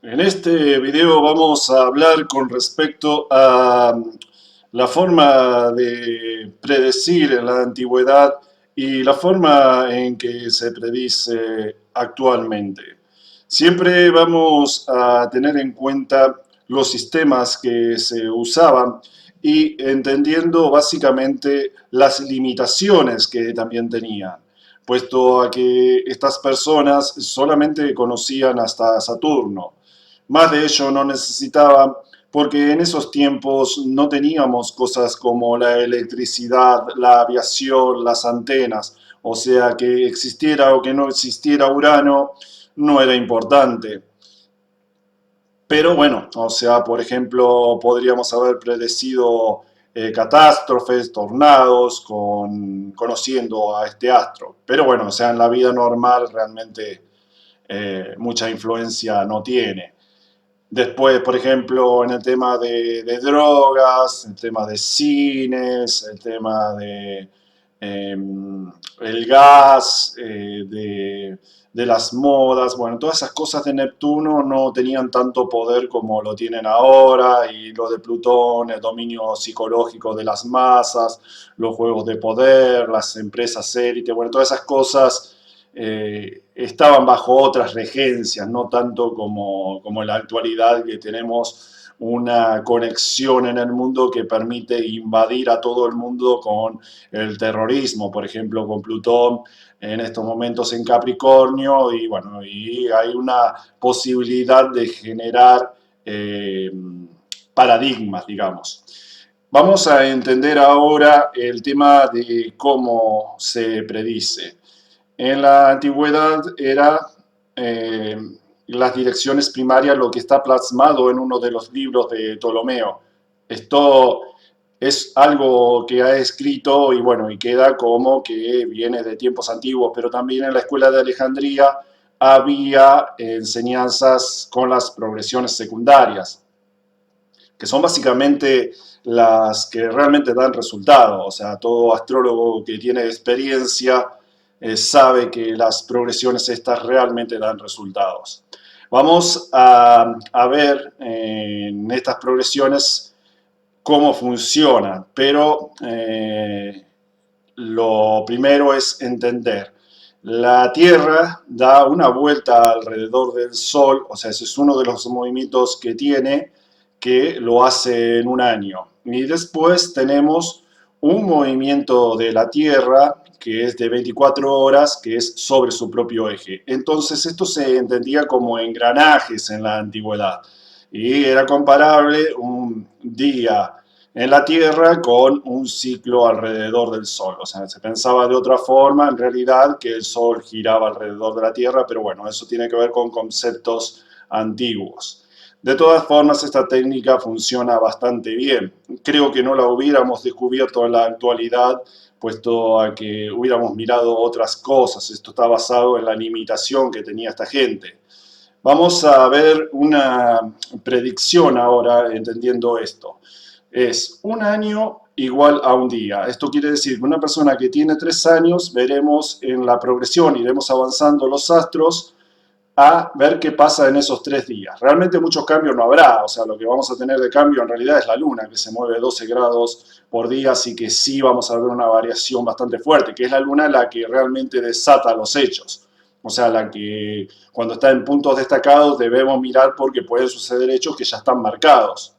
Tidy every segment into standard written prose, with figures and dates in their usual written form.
En este video vamos a hablar con respecto a la forma de predecir en la antigüedad y la forma en que se predice actualmente. Siempre vamos a tener en cuenta los sistemas que se usaban y entendiendo básicamente las limitaciones que también tenían, puesto a que estas personas solamente conocían hasta Saturno. Más de ello no necesitaban porque en esos tiempos no teníamos cosas como la electricidad, la aviación, las antenas, o sea que existiera o que no existiera Urano no era importante. Pero bueno, o sea, por ejemplo, podríamos haber predecido catástrofes, tornados, conociendo a este astro. Pero bueno, o sea, en la vida normal realmente mucha influencia no tiene. Después, por ejemplo, en el tema de drogas, el tema de cines, el tema de el gas, de las modas, bueno, todas esas cosas de Neptuno no tenían tanto poder como lo tienen ahora, y lo de Plutón, el dominio psicológico de las masas, los juegos de poder, las empresas élite, bueno, todas esas cosas estaban bajo otras regencias, no tanto como en la actualidad, que tenemos una conexión en el mundo que permite invadir a todo el mundo con el terrorismo, por ejemplo, con Plutón en estos momentos en Capricornio, y bueno, y hay una posibilidad de generar paradigmas, digamos. Vamos a entender ahora el tema de cómo se predice. En la antigüedad era eh, las direcciones primarias lo que está plasmado en uno de los libros de Ptolomeo. Esto es algo que ha escrito y bueno, y queda como que viene de tiempos antiguos, pero también en la escuela de Alejandría había enseñanzas con las progresiones secundarias, que son básicamente las que realmente dan resultado. O sea, todo astrólogo que tiene experiencia sabe que las progresiones estas realmente dan resultados. Vamos a ver en estas progresiones cómo funciona, pero lo primero es entender. La Tierra da una vuelta alrededor del Sol, o sea, ese es uno de los movimientos que tiene, que lo hace en un año. Y después tenemos un movimiento de la Tierra que es de 24 horas, que es sobre su propio eje. Entonces esto se entendía como engranajes en la antigüedad y era comparable un día en la Tierra con un ciclo alrededor del Sol. O sea, se pensaba de otra forma en realidad que el Sol giraba alrededor de la Tierra, pero bueno, eso tiene que ver con conceptos antiguos. De todas formas, esta técnica funciona bastante bien. Creo que no la hubiéramos descubierto en la actualidad, puesto a que hubiéramos mirado otras cosas. Esto está basado en la limitación que tenía esta gente. Vamos a ver una predicción ahora, entendiendo esto. Es un año igual a un día. Esto quiere decir que una persona que tiene 3 años, veremos en la progresión, iremos avanzando los astros a ver qué pasa en esos 3 días. Realmente muchos cambios no habrá, o sea, lo que vamos a tener de cambio en realidad es la luna, que se mueve 12 grados por día, así que sí vamos a ver una variación bastante fuerte, que es la luna la que realmente desata los hechos. O sea, la que cuando está en puntos destacados debemos mirar porque pueden suceder hechos que ya están marcados.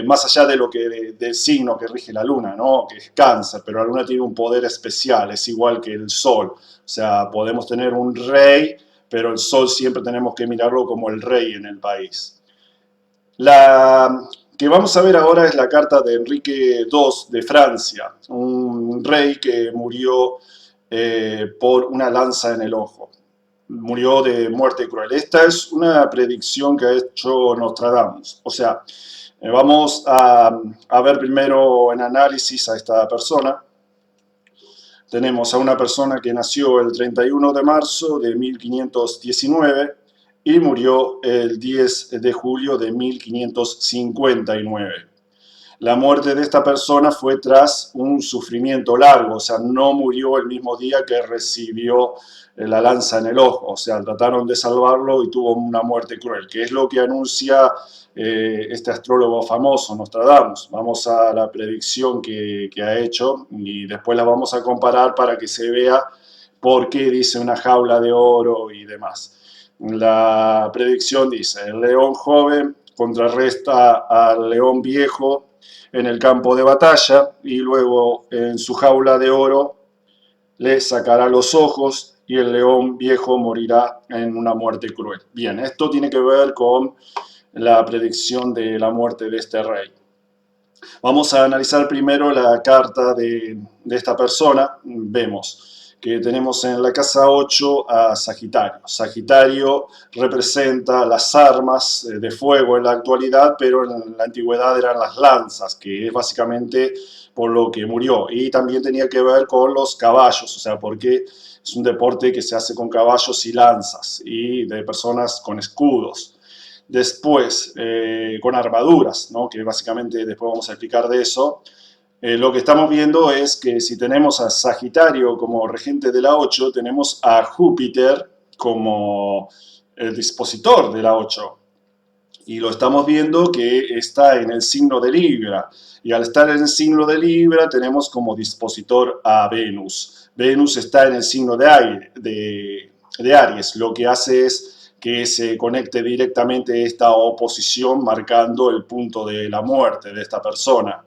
Más allá de lo que del signo que rige la luna, ¿no? Que es cáncer, pero la luna tiene un poder especial, es igual que el sol. O sea, podemos tener un rey, pero el sol siempre tenemos que mirarlo como el rey en el país. La que vamos a ver ahora es la carta de Enrique II de Francia, un rey que murió por una lanza en el ojo. Murió de muerte cruel. Esta es una predicción que ha hecho Nostradamus. O sea, vamos a ver primero en análisis a esta persona. Tenemos a una persona que nació el 31 de marzo de 1519 y murió el 10 de julio de 1559. la muerte de esta persona fue tras un sufrimiento largo, o sea, no murió el mismo día que recibió la lanza en el ojo, o sea, trataron de salvarlo y tuvo una muerte cruel, que es lo que anuncia este astrólogo famoso, Nostradamus. Vamos a la predicción que ha hecho y después la vamos a comparar para que se vea por qué dice una jaula de oro y demás. La predicción dice, el león joven contrarresta al león viejo en el campo de batalla y luego en su jaula de oro le sacará los ojos y el león viejo morirá en una muerte cruel. Bien, esto tiene que ver con la predicción de la muerte de este rey. Vamos a analizar primero la carta de esta persona. Vemos que tenemos en la casa 8 a Sagitario. Sagitario representa las armas de fuego en la actualidad, pero en la antigüedad eran las lanzas, que es básicamente por lo que murió. Y también tenía que ver con los caballos, o sea, porque es un deporte que se hace con caballos y lanzas, y de personas con escudos. Después, con armaduras, ¿no? Que básicamente después vamos a explicar de eso. Lo que estamos viendo es que si tenemos a Sagitario como regente de la 8, tenemos a Júpiter como el dispositor de la 8. Y lo estamos viendo que está en el signo de Libra. Y al estar en el signo de Libra tenemos como dispositor a Venus. Venus está en el signo de Aries. Lo que hace es que se conecte directamente esta oposición marcando el punto de la muerte de esta persona.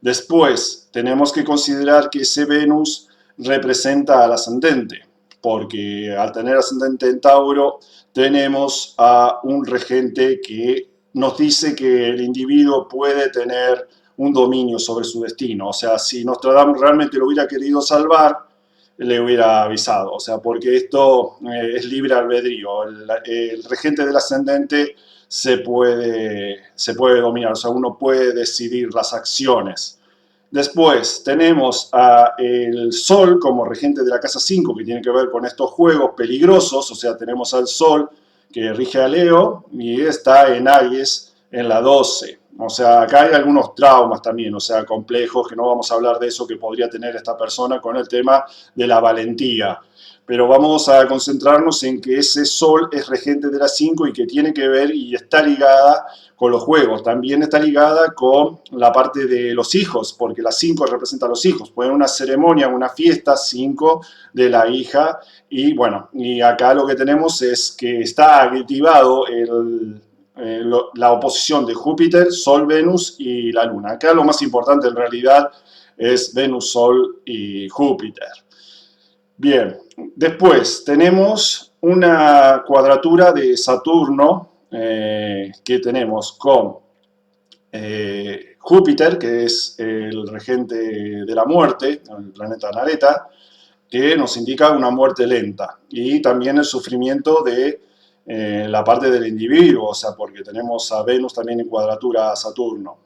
Después, tenemos que considerar que ese Venus representa al ascendente, porque al tener ascendente en Tauro, tenemos a un regente que nos dice que el individuo puede tener un dominio sobre su destino. O sea, si Nostradamus realmente lo hubiera querido salvar, le hubiera avisado. O sea, porque esto es libre albedrío. El regente del ascendente se puede dominar, o sea, uno puede decidir las acciones. Después tenemos a el Sol como regente de la casa 5, que tiene que ver con estos juegos peligrosos, o sea, tenemos al Sol que rige a Leo y está en Aries en la 12. O sea, acá hay algunos traumas también, o sea, complejos, que no vamos a hablar de eso que podría tener esta persona con el tema de la valentía. Pero vamos a concentrarnos en que ese Sol es regente de la 5 y que tiene que ver y está ligada con los juegos. También está ligada con la parte de los hijos, porque la 5 representa a los hijos. Puede una ceremonia, una fiesta, 5 de la hija. Y bueno, y acá lo que tenemos es que está activado la oposición de Júpiter, Sol, Venus y la Luna. Acá lo más importante en realidad es Venus, Sol y Júpiter. Bien, después tenemos una cuadratura de Saturno que tenemos con Júpiter, que es el regente de la muerte, el planeta Nareta, que nos indica una muerte lenta y también el sufrimiento de la parte del individuo, o sea, porque tenemos a Venus también en cuadratura a Saturno.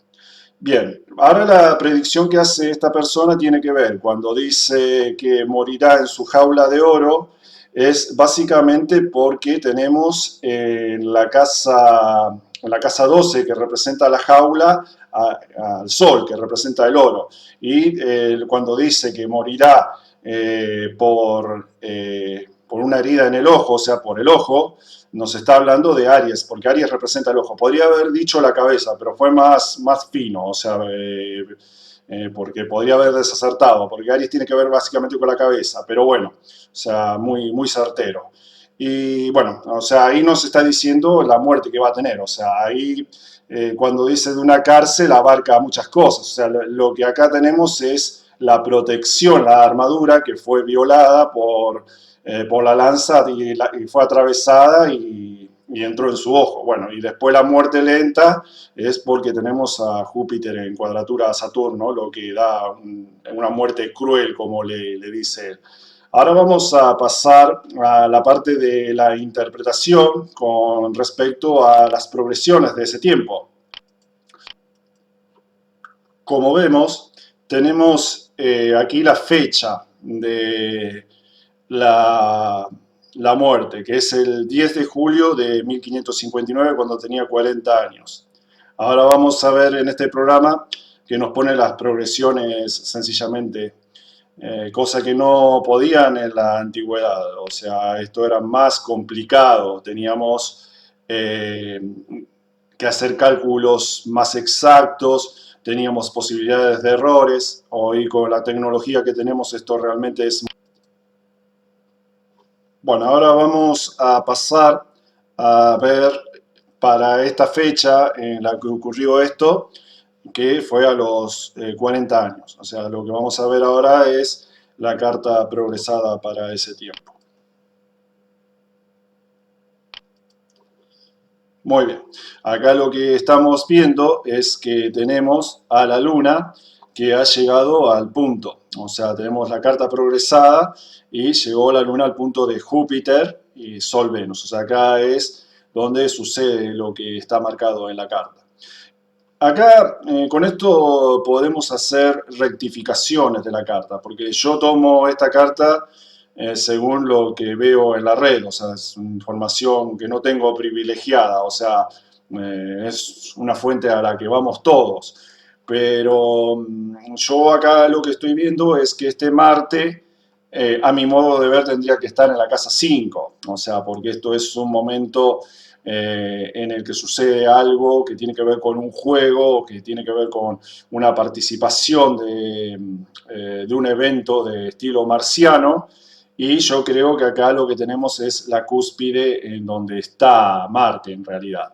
Bien, ahora la predicción que hace esta persona tiene que ver, cuando dice que morirá en su jaula de oro, es básicamente porque tenemos en la casa 12, que representa la jaula, al Sol, que representa el oro. Y cuando dice que morirá por una herida en el ojo, o sea, por el ojo, nos está hablando de Aries, porque Aries representa el ojo. Podría haber dicho la cabeza, pero fue más fino, o sea, porque podría haber desacertado, porque Aries tiene que ver básicamente con la cabeza, pero bueno, o sea, muy certero. Y bueno, o sea, ahí nos está diciendo la muerte que va a tener, o sea, ahí cuando dice de una cárcel abarca muchas cosas, o sea, lo que acá tenemos es la protección, la armadura que fue violada por la lanza y fue atravesada y entró en su ojo. Bueno, y después la muerte lenta es porque tenemos a Júpiter en cuadratura a Saturno, lo que da una muerte cruel, como le dice él. Ahora vamos a pasar a la parte de la interpretación con respecto a las progresiones de ese tiempo. Como vemos, tenemos aquí la fecha de la muerte, que es el 10 de julio de 1559, cuando tenía 40 años. Ahora vamos a ver en este programa que nos pone las progresiones sencillamente, cosa que no podían en la antigüedad. O sea, esto era más complicado, teníamos que hacer cálculos más exactos, teníamos posibilidades de errores. Hoy con la tecnología que tenemos esto realmente es... Bueno, ahora vamos a pasar a ver para esta fecha en la que ocurrió esto, que fue a los 40 años. O sea, lo que vamos a ver ahora es la carta progresada para ese tiempo. Muy bien. Acá lo que estamos viendo es que tenemos a la Luna que ha llegado al punto. O sea, tenemos la carta progresada y llegó la Luna al punto de Júpiter y Sol-Venus. O sea, acá es donde sucede lo que está marcado en la carta. Acá, con esto podemos hacer rectificaciones de la carta, porque yo tomo esta carta según lo que veo en la red, o sea, es información que no tengo privilegiada, o sea, es una fuente a la que vamos todos. Pero yo acá lo que estoy viendo es que este Marte, a mi modo de ver, tendría que estar en la casa 5, o sea, porque esto es un momento en el que sucede algo que tiene que ver con un juego, que tiene que ver con una participación de un evento de estilo marciano, y yo creo que acá lo que tenemos es la cúspide en donde está Marte en realidad.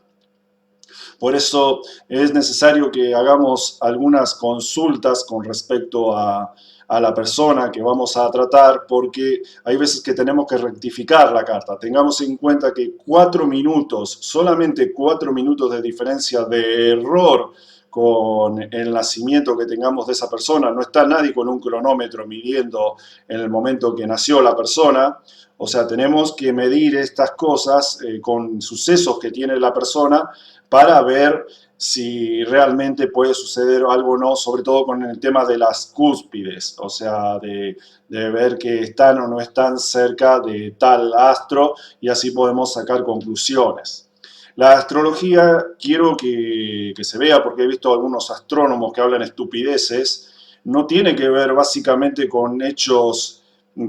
Por eso es necesario que hagamos algunas consultas con respecto a la persona que vamos a tratar, porque hay veces que tenemos que rectificar la carta. Tengamos en cuenta que 4 minutos, solamente 4 minutos de diferencia de error con el nacimiento que tengamos de esa persona, no está nadie con un cronómetro midiendo en el momento que nació la persona. O sea, tenemos que medir estas cosas con sucesos que tiene la persona para ver si realmente puede suceder algo o no, sobre todo con el tema de las cúspides, o sea, de ver que están o no están cerca de tal astro, y así podemos sacar conclusiones. La astrología quiero que se vea, porque he visto algunos astrónomos que hablan estupideces, no tiene que ver básicamente con hechos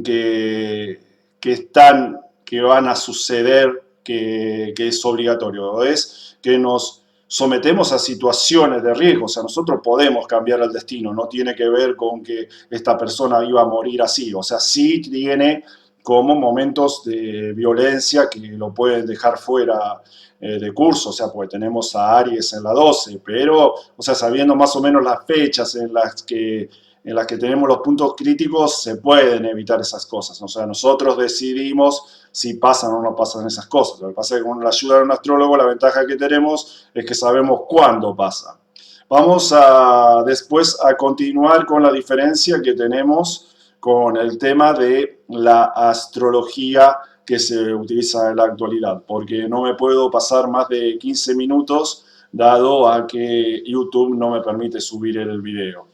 que, que van a suceder, que es obligatorio, es que nos sometemos a situaciones de riesgo. O sea, nosotros podemos cambiar el destino, no tiene que ver con que esta persona iba a morir así, o sea, sí tiene como momentos de violencia que lo pueden dejar fuera de curso, o sea, porque tenemos a Aries en la 12, pero, o sea, sabiendo más o menos las fechas en las que tenemos los puntos críticos, se pueden evitar esas cosas. O sea, nosotros decidimos si pasan o no pasan esas cosas. Lo que pasa es que con la ayuda de un astrólogo, la ventaja que tenemos es que sabemos cuándo pasa. Vamos a después a continuar con la diferencia que tenemos con el tema de la astrología que se utiliza en la actualidad, porque no me puedo pasar más de 15 minutos dado a que YouTube no me permite subir el video.